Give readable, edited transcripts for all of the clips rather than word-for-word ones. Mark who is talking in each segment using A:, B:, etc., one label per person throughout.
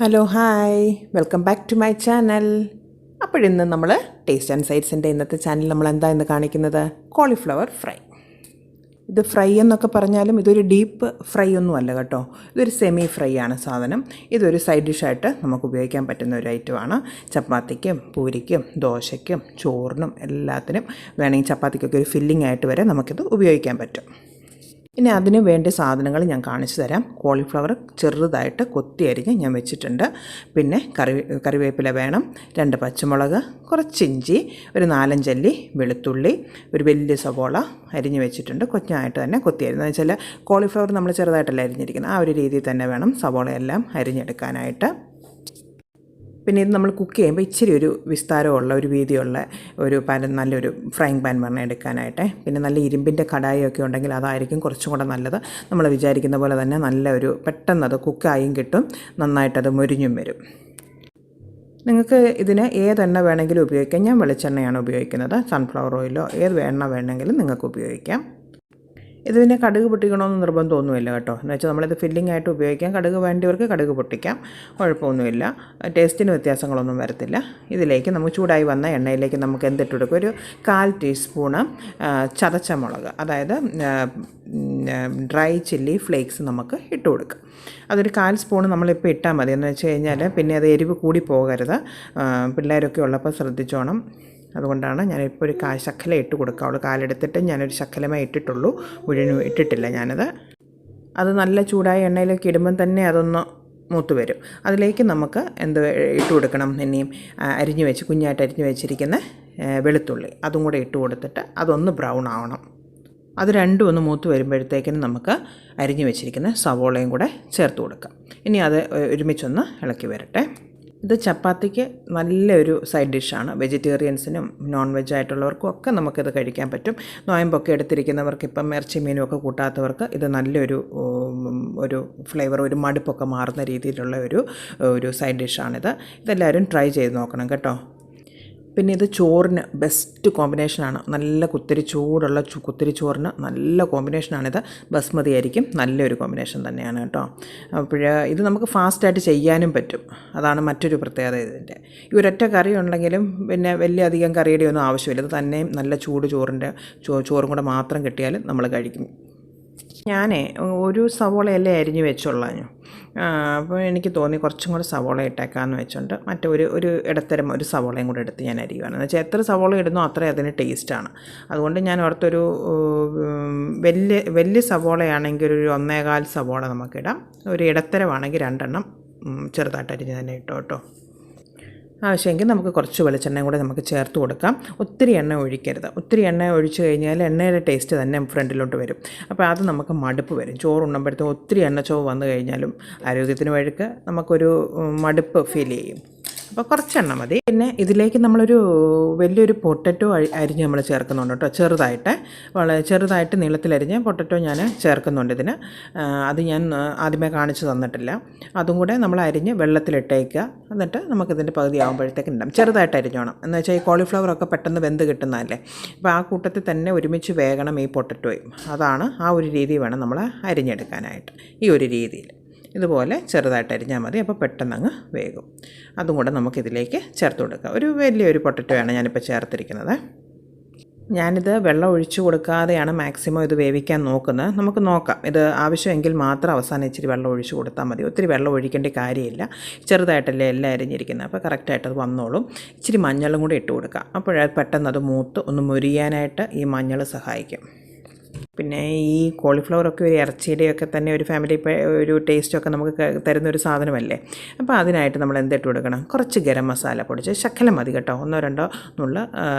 A: Hello hi welcome back to my channel. അപ്പോഴിന്ന് നമ്മൾ taste and സൈറ്റ്സിൻ്റെ ഇന്നത്തെ ചാനൽ നമ്മൾ എന്താ ഇന്ന് കാണിക്കുന്നത് കോളിഫ്ലവർ ഫ്രൈ. ഇത് ഫ്രൈ എന്നൊക്കെ പറഞ്ഞാലും ഇതൊരു ഡീപ്പ് ഫ്രൈ ഒന്നും അല്ല കേട്ടോ, ഇതൊരു സെമി ഫ്രൈ ആണ് സാധനം. ഇതൊരു സൈഡ് ഡിഷായിട്ട് നമുക്ക് ഉപയോഗിക്കാൻ പറ്റുന്ന ഒരു ഐറ്റമാണ്. ചപ്പാത്തിക്കും പൂരിക്കും ദോശയ്ക്കും ചോറിനും എല്ലാത്തിനും വേണമെങ്കിൽ ചപ്പാത്തിക്കൊക്കെ ഒരു ഫില്ലിംഗ് ആയിട്ട് വരെ നമുക്കിത് ഉപയോഗിക്കാൻ പറ്റും. ഇനി അതിന് വേണ്ട സാധനങ്ങൾ ഞാൻ കാണിച്ചു തരാം. കോളിഫ്ലവർ ചെറുതായിട്ട് കൊത്തി അരിഞ്ഞ് ഞാൻ വെച്ചിട്ടുണ്ട്. പിന്നെ കറിവേപ്പില വേണം, 2 പച്ചമുളക്, കുറച്ച് ഇഞ്ചി, ഒരു 4-5 അല്ലി വെളുത്തുള്ളി, ഒരു വലിയ സവോള അരിഞ്ഞ് വെച്ചിട്ടുണ്ട്. കൊച്ചായിട്ട് തന്നെ കൊത്തി അരിഞ്ഞ്, എന്ന് വെച്ചാൽ കോളിഫ്ലവർ നമ്മൾ ചെറുതായിട്ടല്ല അരിഞ്ഞിരിക്കുന്നത്, ആ ഒരു രീതിയിൽ തന്നെ വേണം സവോളയെല്ലാം അരിഞ്ഞെടുക്കാനായിട്ട്. പിന്നെ ഇത് നമ്മൾ കുക്ക് ചെയ്യുമ്പോൾ ഇച്ചിരി ഒരു വിസ്താരമുള്ള ഒരു വീതിയുള്ള ഒരു പാൻ, നല്ലൊരു ഫ്രൈങ് പാൻ വേണം എടുക്കാനായിട്ട്. പിന്നെ നല്ല ഇരുമ്പിൻ്റെ കടായിയൊക്കെ ഉണ്ടെങ്കിൽ അതായിരിക്കും കുറച്ചും കൂടെ നല്ലത്. നമ്മൾ വിചാരിക്കുന്ന പോലെ തന്നെ നല്ല ഒരു പെട്ടെന്നത് കുക്കായും കിട്ടും, നന്നായിട്ടത് മൊരിഞ്ഞും വരും. നിങ്ങൾക്ക് ഇതിന് ഏതെണ്ണ വേണമെങ്കിലും ഉപയോഗിക്കാം. ഞാൻ വെളിച്ചെണ്ണയാണ് ഉപയോഗിക്കുന്നത്, സൺഫ്ലവർ ഓയിലോ ഏത് എണ്ണ വേണമെങ്കിലും നിങ്ങൾക്ക് ഉപയോഗിക്കാം. ഇതിനെ കടുക് പൊട്ടിക്കണമെന്ന് നിർബന്ധമൊന്നുമില്ല കേട്ടോ, എന്ന് വെച്ചാൽ നമ്മളിത് ഫില്ലിംഗ് ആയിട്ട് ഉപയോഗിക്കാം. കടുക് വേണ്ടിയവർക്ക് കടുക് പൊട്ടിക്കാം, കുഴപ്പമൊന്നുമില്ല. ടേസ്റ്റിന് വ്യത്യാസങ്ങളൊന്നും വരത്തില്ല. ഇതിലേക്ക് നമുക്ക് ചൂടായി വന്ന എണ്ണയിലേക്ക് നമുക്ക് എന്തിട്ട് കൊടുക്കും, ഒരു 1/4 ടീസ്പൂണ് ചതച്ച മുളക്, അതായത് ഡ്രൈ ചില്ലി ഫ്ലേക്സ് നമുക്ക് ഇട്ട് കൊടുക്കാം. അതൊരു 1/4 സ്പൂൺ നമ്മളിപ്പോൾ ഇട്ടാൽ മതി. എന്ന് വെച്ച് കഴിഞ്ഞാൽ പിന്നെ അത് എരിവ് കൂടി പോകരുത്. പിള്ളേരൊക്കെ ഉള്ളപ്പോൾ ശ്രദ്ധിച്ചോണം. അതുകൊണ്ടാണ് ഞാനിപ്പോൾ ഒരു ശക്കല ഇട്ട് കൊടുക്കാവുള്ളൂ. കാലെടുത്തിട്ട് ഞാനൊരു ശക്കലമേ ഇട്ടിട്ടുള്ളൂ, മുഴുവനും ഇട്ടിട്ടില്ല ഞാനത്. അത് നല്ല ചൂടായ എണ്ണയിലേക്ക് ഇടുമ്പം തന്നെ അതൊന്ന് മൂത്ത് വരും. അതിലേക്ക് നമുക്ക് ഇട്ട് കൊടുക്കണം, ഇനിയും കുഞ്ഞായിട്ട് അരിഞ്ഞ് വെച്ചിരിക്കുന്ന വെളുത്തുള്ളി അതും കൂടെ ഇട്ട് കൊടുത്തിട്ട് അതൊന്ന് ബ്രൗൺ ആവണം. അത് രണ്ടും ഒന്ന് മൂത്ത് വരുമ്പോഴത്തേക്കിനും നമുക്ക് അരിഞ്ഞ് വെച്ചിരിക്കുന്ന സവോളയും കൂടെ ചേർത്ത് കൊടുക്കാം. ഇനി അത് ഒരുമിച്ചൊന്ന് ഇളക്കി വരട്ടെ. ഇത് ചപ്പാത്തിക്ക് നല്ലൊരു സൈഡ് ഡിഷാണ്. വെജിറ്റേറിയൻസിനും നോൺ വെജ് ആയിട്ടുള്ളവർക്കും ഒക്കെ നമുക്കിത് കഴിക്കാൻ പറ്റും. നോയമ്പൊക്കെ എടുത്തിരിക്കുന്നവർക്ക്, ഇപ്പം ഇറച്ചി മീനും ഒക്കെ കൂട്ടാത്തവർക്ക് ഇത് നല്ലൊരു ഫ്ലേവർ, ഒരു മടുപ്പൊക്കെ മാറുന്ന രീതിയിലുള്ള ഒരു സൈഡ് ഡിഷാണിത്. ഇതെല്ലാവരും ട്രൈ ചെയ്ത് നോക്കണം കേട്ടോ. പിന്നെ ഇത് ചോറിന് ബെസ്റ്റ് കോമ്പിനേഷനാണ്. നല്ല ചൂടുള്ള കുത്തിരി ചോറിന് നല്ല കോമ്പിനേഷനാണിത്. ബസ്മതി ആയിരിക്കും, നല്ലൊരു കോമ്പിനേഷൻ തന്നെയാണ് കേട്ടോ. അപ്പോൾ ഇത് നമുക്ക് ഫാസ്റ്റായിട്ട് ചെയ്യാനും പറ്റും, അതാണ് മറ്റൊരു പ്രത്യേകത ഇതിൻ്റെ. ഈ ഒരൊറ്റ കറി ഉണ്ടെങ്കിലും പിന്നെ വലിയ അധികം കറിയുടെ ഒന്നും ആവശ്യമില്ല. ഇത് തന്നെയും നല്ല ചൂട് ചോറും കൂടെ മാത്രം കിട്ടിയാൽ നമ്മൾ കഴിക്കും. ഞാനേ ഒരു സവോളയല്ലേ അരിഞ്ഞ് വെച്ചുള്ളൂ. അപ്പോൾ എനിക്ക് തോന്നി കുറച്ചും കൂടെ സവോള ഇട്ടേക്കാമെന്ന് വെച്ചുകൊണ്ട് ഒരു ഇടത്തരം ഒരു സവോളയും കൂടെ എടുത്ത് ഞാൻ അരിയുകയാണ്. എന്ന് വെച്ചാൽ എത്ര സവോള ഇടുന്നോ അത്രയും അതിന് ടേസ്റ്റാണ്. അതുകൊണ്ട് ഞാൻ ഓർത്തൊരു വലിയ സവോളയാണെങ്കിൽ ഒരു 1.25 സവോള നമുക്കിടാം. ഒരു ഇടത്തരമാണെങ്കിൽ 2 എണ്ണം ചെറുതായിട്ട് അരിഞ്ഞ് തന്നെ ഇട്ടോ കേട്ടോ. ആവശ്യമെങ്കിൽ നമുക്ക് കുറച്ച് വെളിച്ചെണ്ണയും കൂടെ നമുക്ക് ചേർത്ത് കൊടുക്കാം. ഒത്തിരി എണ്ണ ഒഴിക്കരുത്. ഒത്തിരി എണ്ണ ഒഴിച്ച് കഴിഞ്ഞാൽ എണ്ണയുടെ ടേസ്റ്റ് തന്നെ ഫ്രണ്ടിലോട്ട് വരും. അപ്പോൾ അത് നമുക്ക് മടുപ്പ് വരും. ചോറുണ്ണുമ്പോഴത്തേക്കും ഒത്തിരി എണ്ണച്ചോവ് വന്നു കഴിഞ്ഞാലും ആരോഗ്യത്തിന് വഴുക്ക് നമുക്കൊരു മടുപ്പ് ഫീൽ ചെയ്യും. അപ്പോൾ കുറച്ചെണ്ണ മതി. പിന്നെ ഇതിലേക്ക് നമ്മളൊരു വലിയൊരു പൊട്ടറ്റോ അരിഞ്ഞ് നമ്മൾ ചേർക്കുന്നുണ്ട് കേട്ടോ. ചെറുതായിട്ട് നീളത്തിലരിഞ്ഞ് പൊട്ടറ്റോ ഞാൻ ചേർക്കുന്നുണ്ട് ഇതിന്. അത് ഞാൻ ആദ്യമേ കാണിച്ചു തന്നിട്ടില്ല. അതും കൂടെ നമ്മൾ അരിഞ്ഞ് വെള്ളത്തിലിട്ടേക്കുക. എന്നിട്ട് നമുക്കിതിൻ്റെ പകുതി ആകുമ്പോഴത്തേക്കും ഇടാം. ചെറുതായിട്ട് അരിഞ്ഞോണം, എന്ന് വെച്ചാൽ ഈ കോളിഫ്ലവറൊക്കെ പെട്ടെന്ന് വെന്ത് കിട്ടുന്നതല്ലേ. അപ്പോൾ ആ കൂട്ടത്തിൽ തന്നെ ഒരുമിച്ച് വേകണം ഈ പൊട്ടറ്റോയും. അതാണ് ആ ഒരു രീതി വേണം നമ്മൾ അരിഞ്ഞെടുക്കാനായിട്ട്. ഈ ഒരു രീതിയിൽ ഇതുപോലെ ചെറുതായിട്ട് അരിഞ്ഞാൽ മതി. അപ്പോൾ പെട്ടെന്ന് അങ്ങ് വേകും. അതും കൂടെ നമുക്കിതിലേക്ക് ചേർത്ത് കൊടുക്കാം. ഒരു വലിയൊരു പൊട്ടറ്റോയാണ് ഞാനിപ്പോൾ ചേർത്തിരിക്കുന്നത്. ഞാനിത് വെള്ളം ഒഴിച്ചു കൊടുക്കാതെയാണ് മാക്സിമം ഇത് വേവിക്കാൻ നോക്കുന്നത്. നമുക്ക് നോക്കാം. ഇത് ആവശ്യമെങ്കിൽ മാത്രം അവസാനം ഇച്ചിരി വെള്ളം ഒഴിച്ചു കൊടുത്താൽ മതി. ഒത്തിരി വെള്ളം ഒഴിക്കേണ്ട കാര്യമില്ല. ചെറുതായിട്ടല്ലേ എല്ലാം അരിഞ്ഞിരിക്കുന്നത്, അപ്പോൾ കറക്റ്റായിട്ടത് വന്നോളും. ഇച്ചിരി മഞ്ഞളും കൂടി ഇട്ട് കൊടുക്കാം. അപ്പോഴത് പെട്ടെന്ന് അത് മൂത്ത് ഒന്ന് മൊരിയാനായിട്ട് ഈ മഞ്ഞൾ സഹായിക്കും. പിന്നെ ഈ കോളിഫ്ലവറൊക്കെ ഒരു ഇറച്ചിയുടെയൊക്കെ തന്നെ ഒരു ഫാമിലി ഒരു ടേസ്റ്റൊക്കെ നമുക്ക് തരുന്നൊരു സാധനമല്ലേ. അപ്പോൾ അതിനായിട്ട് നമ്മൾ എന്തിട്ട് കൊടുക്കണം, കുറച്ച് ഗരം മസാല പൊടിച്ച്, ശകലം മതി കേട്ടോ, 1-2 നുള്ള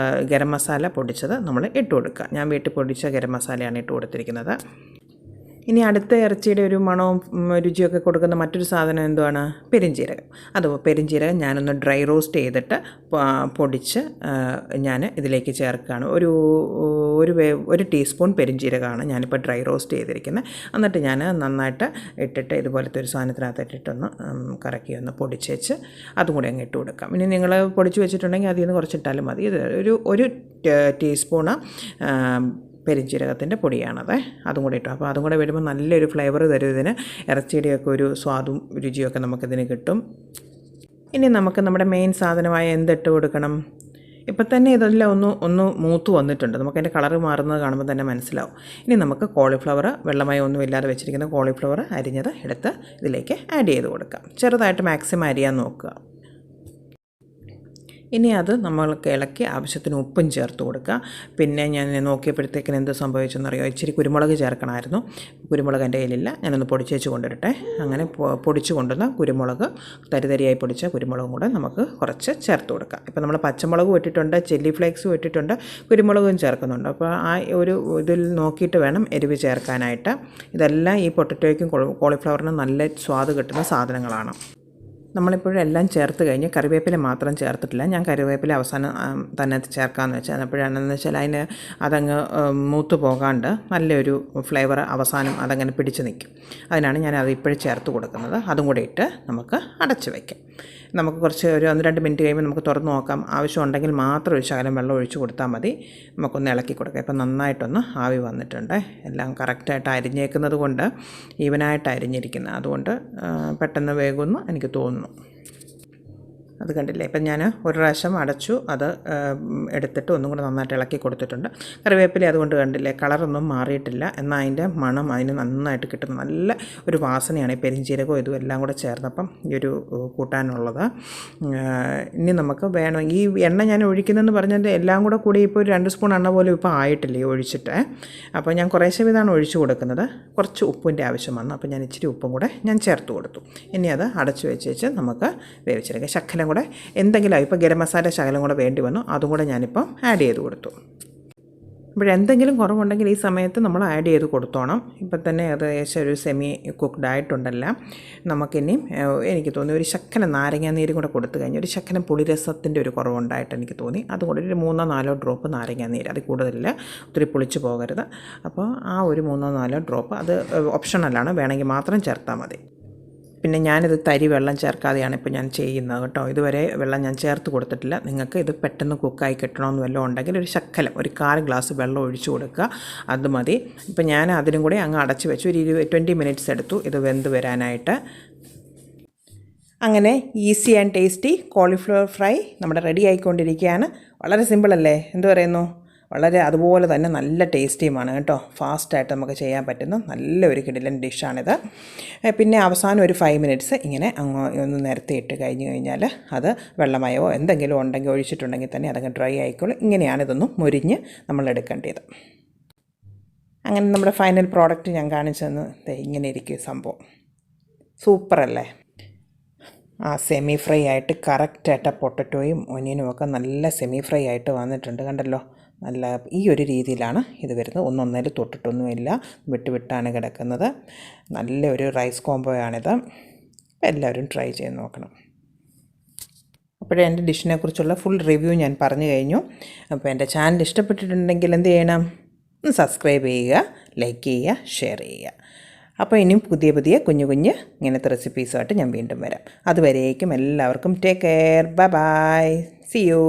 A: ഗരം മസാല പൊടിച്ചത് നമ്മൾ ഇട്ട് കൊടുക്കുക. ഞാൻ വീട്ടിൽ പൊടിച്ച ഗരം മസാലയാണ് ഇട്ട് കൊടുത്തിരിക്കുന്നത്. ഇനി അടുത്ത ഇറച്ചിയുടെ ഒരു മണവും രുചിയൊക്കെ കൊടുക്കുന്ന മറ്റൊരു സാധനം എന്തുവാണ്, പെരുംജീരകം. പെരുംജീരകം ഞാനൊന്ന് ഡ്രൈ റോസ്റ്റ് ചെയ്തിട്ട് പൊടിച്ച് ഞാൻ ഇതിലേക്ക് ചേർക്കുകയാണ്. ഒരു ടീസ്പൂൺ പെരുംജീരകമാണ് ഞാനിപ്പോൾ ഡ്രൈ റോസ്റ്റ് ചെയ്തിരിക്കുന്നത്. എന്നിട്ട് ഞാൻ നന്നായിട്ട് ഇട്ടിട്ട് ഇതുപോലത്തെ ഒരു സാധനത്തിനകത്ത് ഇട്ടിട്ടൊന്ന് കറക്കി ഒന്ന് പൊടിച്ച് വെച്ച് അതും കൂടി അങ്ങ് ഇട്ട് കൊടുക്കാം. ഇനി നിങ്ങൾ പൊടിച്ച് വെച്ചിട്ടുണ്ടെങ്കിൽ അതിൽ നിന്ന് കുറച്ചിട്ടാലും മതി. ഇത് ഒരു ടീസ്പൂണ് പെരിഞ്ജീരകത്തിൻ്റെ പൊടിയാണത്. അതും കൂടി ഇട്ടു. അപ്പോൾ അതും കൂടെ വരുമ്പോൾ നല്ലൊരു ഫ്ലേവർ തരും ഇതിന്. ഇറച്ചിയുടെയൊക്കെ ഒരു സ്വാദും രുചിയൊക്കെ നമുക്കിതിന് കിട്ടും. ഇനി നമുക്ക് നമ്മുടെ മെയിൻ സാധനമായ എന്തിട്ട് കൊടുക്കണം. ഇപ്പം തന്നെ ഇതെല്ലാം ഒന്ന് മൂത്ത് വന്നിട്ടുണ്ട്. നമുക്കതിൻ്റെ കളറ് മാറുന്നത് കാണുമ്പോൾ തന്നെ മനസ്സിലാവും. ഇനി നമുക്ക് കോളിഫ്ലവർ, വെള്ളമയം ഇല്ലാതെ വെച്ചിരിക്കുന്ന കോളിഫ്ലവർ അരിഞ്ഞത് എടുത്ത് ഇതിലേക്ക് ആഡ് ചെയ്ത് കൊടുക്കാം. ചെറുതായിട്ട് മാക്സിമം അരിയാൻ നോക്കുക. ഇനി അത് നമ്മൾക്ക് ഇളക്കി ആവശ്യത്തിന് ഉപ്പും ചേർത്ത് കൊടുക്കുക. പിന്നെ ഞാൻ നോക്കിയപ്പോഴത്തേക്കിന് എന്ത് സംഭവിച്ചെന്നറിയോ, ഇച്ചിരി കുരുമുളക് ചേർക്കണമായിരുന്നു. കുരുമുളക് എൻ്റെ കയ്യിലില്ല, ഞാനൊന്ന് പൊടിച്ചേച്ച് കൊണ്ടിരട്ടെ. അങ്ങനെ പൊടിച്ച് കൊണ്ടുവന്ന കുരുമുളക്, തരിതരിയായി പൊടിച്ച കുരുമുളകും കൂടെ നമുക്ക് കുറച്ച് ചേർത്ത് കൊടുക്കാം. ഇപ്പോൾ നമ്മൾ പച്ചമുളകും ഇട്ടിട്ടുണ്ട്, ചില്ലി ഫ്ലേക്സും ഇട്ടിട്ടുണ്ട്, കുരുമുളകും ചേർക്കുന്നുണ്ട്. അപ്പോൾ ആ ഒരു ഇതിൽ നോക്കിയിട്ട് വേണം എരിവ് ചേർക്കാനായിട്ട്. ഇതെല്ലാം ഈ പൊട്ടറ്റോയ്ക്കും കോളിഫ്ലവറിനും നല്ല സ്വാദ് കിട്ടുന്ന സാധനങ്ങളാണ്. നമ്മളിപ്പോഴും എല്ലാം ചേർത്ത് കഴിഞ്ഞ് കറിവേപ്പില മാത്രം ചേർത്തിട്ടില്ല. ഞാൻ കറിവേപ്പില അവസാനം തന്നെ ചേർക്കാമെന്ന് വെച്ചാൽ, അപ്പോഴാണെന്ന് വെച്ചാൽ അതിന് അതങ്ങ് മൂത്ത് പോകാണ്ട് നല്ലൊരു ഫ്ലേവർ അവസാനം അതങ്ങനെ പിടിച്ച് നിൽക്കും. അതിനാണ് ഞാൻ അത് ഇപ്പോഴും ചേർത്ത് കൊടുക്കുന്നത്. അതും കൂടെ ഇട്ട് നമുക്ക് അടച്ച് വയ്ക്കാം. നമുക്ക് കുറച്ച് ഒരു 1-2 മിനിറ്റ് കഴിയുമ്പോൾ നമുക്ക് തുറന്ന് നോക്കാം. ആവശ്യമുണ്ടെങ്കിൽ മാത്രം ഒരു ശകലം വെള്ളം ഒഴിച്ച് കൊടുത്താൽ മതി. നമുക്കൊന്ന് ഇളക്കി കൊടുക്കാം. ഇപ്പം നന്നായിട്ടൊന്ന് ആവി വന്നിട്ടുണ്ട്. എല്ലാം കറക്റ്റായിട്ട് അരിഞ്ഞേക്കുന്നത് കൊണ്ട്, ഈവനായിട്ട് അരിഞ്ഞിരിക്കുന്നത്, അതുകൊണ്ട് പെട്ടെന്ന് വേകുമെന്ന് എനിക്ക് തോന്നുന്നു. അത് കണ്ടില്ലേ. ഇപ്പം ഞാൻ ഒരു പ്രാവശ്യം അടച്ചു, അത് എടുത്തിട്ട് ഒന്നും കൂടെ നന്നായിട്ട് ഇളക്കി കൊടുത്തിട്ടുണ്ട്. കറിവേപ്പില അതുകൊണ്ട് കണ്ടില്ലേ, കളറൊന്നും മാറിയിട്ടില്ല. എന്നാൽ അതിൻ്റെ മണം അതിന് നന്നായിട്ട് കിട്ടുന്നു. നല്ല ഒരു വാസനയാണ് ഈ പെരിഞ്ജീരകവും ഇതും എല്ലാം കൂടെ ചേർന്നപ്പം ഈ ഒരു കൂട്ടാനുള്ളത്. ഇനി നമുക്ക് വേണം ഈ എണ്ണ ഞാൻ ഒഴിക്കുന്നതെന്ന് പറഞ്ഞാൽ എല്ലാം കൂടി ഇപ്പോൾ ഒരു 2 സ്പൂൺ എണ്ണ പോലും ഇപ്പോൾ ആയിട്ടില്ലേ ഒഴിച്ചിട്ട്. അപ്പോൾ ഞാൻ കുറേശ്ശെ ഇതാണ് ഒഴിച്ചു കൊടുക്കുന്നത്. കുറച്ച് ഉപ്പിൻ്റെ ആവശ്യം വന്നു. അപ്പോൾ ഞാൻ ഇച്ചിരി ഉപ്പും കൂടെ ഞാൻ ചേർത്ത് കൊടുത്തു. ഇനി അത് അടച്ചു വെച്ച് നമുക്ക് വേവിച്ചെടുക്കാം. ശക്കലം കൂടെ എന്തെങ്കിലും, ഇപ്പോൾ ഗരം മസാല ശകലം കൂടെ വേണ്ടി വന്നു, അതും കൂടെ ഞാനിപ്പം ആഡ് ചെയ്ത് കൊടുത്തു. ഇപ്പോഴെന്തെങ്കിലും കുറവുണ്ടെങ്കിൽ ഈ സമയത്ത് നമ്മൾ ആഡ് ചെയ്ത് കൊടുത്തോണം. ഇപ്പം തന്നെ ഏകദേശം ഒരു സെമി കുക്ക്ഡ് ആയിട്ടുണ്ടല്ലോ. നമുക്കിനി എനിക്ക് തോന്നി ഒരു ശക്കലം നാരങ്ങാനീരും കൂടെ കൊടുത്തു കഴിഞ്ഞാൽ ഒരു ശക്കലം പുളിരസത്തിൻ്റെ ഒരു കുറവുണ്ടായിട്ട് എനിക്ക് തോന്നി. അതുകൊണ്ട് ഒരു 3-4 ഡ്രോപ്പ് നാരങ്ങാനീര്, അത് കൂടുതലില്ല, ഒത്തിരി പുളിച്ച് പോകരുത്. അപ്പോൾ ആ ഒരു 3-4 ഡ്രോപ്പ്, അത് ഓപ്ഷണലാണ്, വേണമെങ്കിൽ മാത്രം ചേർത്താൽ മതി. പിന്നെ ഞാനിത് തരി വെള്ളം ചേർക്കാതെയാണ് ഇപ്പോൾ ഞാൻ ചെയ്യുന്നത് കേട്ടോ. ഇതുവരെ വെള്ളം ഞാൻ ചേർത്ത് കൊടുത്തിട്ടില്ല. നിങ്ങൾക്ക് ഇത് പെട്ടെന്ന് കുക്കായി കിട്ടണമെന്ന് വല്ലതും ഉണ്ടെങ്കിൽ ഒരു ശക്കലം, ഒരു 1/4 ഗ്ലാസ് വെള്ളം ഒഴിച്ച് കൊടുക്കുക, അത് മതി. ഇപ്പം ഞാൻ അതിനും കൂടി അങ്ങ് അടച്ച് വെച്ചു. ഒരു 20 മിനിറ്റ്സ് എടുത്തു ഇത് വെന്ത് വരാനായിട്ട്. അങ്ങനെ easy and tasty cauliflower fry നമ്മുടെ റെഡി ആയിക്കൊണ്ടിരിക്കുകയാണ്. വളരെ സിമ്പിളല്ലേ, എന്ത് പറയുന്നു? വളരെ അതുപോലെ തന്നെ നല്ല ടേസ്റ്റിയുമാണ് കേട്ടോ. ഫാസ്റ്റായിട്ട് നമുക്ക് ചെയ്യാൻ പറ്റുന്ന നല്ലൊരു കിടിലൻ ഡിഷാണിത്. പിന്നെ അവസാനം ഒരു 5 മിനിറ്റ്സ് ഇങ്ങനെ ഒന്ന് നിരത്തി ഇട്ട് കഴിഞ്ഞാൽ അത് വെള്ളമയോ എന്തെങ്കിലും ഉണ്ടെങ്കിൽ ഒഴിച്ചിട്ടുണ്ടെങ്കിൽ തന്നെ അതങ്ങ് ഡ്രൈ ആയിക്കോളും. ഇങ്ങനെയാണ് ഇതൊന്നും മുരിഞ്ഞ് നമ്മൾ എടുക്കേണ്ടത്. അങ്ങനെ നമ്മുടെ ഫൈനൽ പ്രോഡക്റ്റ് ഞാൻ കാണിച്ചെന്ന് ഇങ്ങനെ ഇരിക്കും സംഭവം. സൂപ്പറല്ലേ? ആ സെമി ഫ്രൈ ആയിട്ട് കറക്റ്റായിട്ട് പൊട്ടറ്റോയും ഒനിയനും ഒക്കെ നല്ല സെമി ഫ്രൈ ആയിട്ട് വന്നിട്ടുണ്ട്, കണ്ടല്ലോ. നല്ല ഈ ഒരു രീതിയിലാണ് ഇത് വരുന്നത്. ഒന്നൊന്നേൽ തൊട്ടിട്ടൊന്നുമില്ല, വിട്ടാണ് കിടക്കുന്നത്. നല്ലൊരു റൈസ് കോംബോയാണിത്. എല്ലാവരും ട്രൈ ചെയ്ത് നോക്കണം. അപ്പോഴേ എൻ്റെ ഡിഷിനെക്കുറിച്ചുള്ള ഫുൾ റിവ്യൂ ഞാൻ പറഞ്ഞു കഴിഞ്ഞു. അപ്പോൾ എൻ്റെ ചാനൽ ഇഷ്ടപ്പെട്ടിട്ടുണ്ടെങ്കിൽ എന്ത് ചെയ്യണം? സബ്സ്ക്രൈബ് ചെയ്യുക, ലൈക്ക് ചെയ്യുക, ഷെയർ ചെയ്യുക. അപ്പോൾ ഇനിയും പുതിയ കുഞ്ഞു ഇങ്ങനത്തെ റെസിപ്പീസുമായിട്ട് ഞാൻ വീണ്ടും വരാം. അതുവരേക്കും എല്ലാവർക്കും take care, bye bye, see U.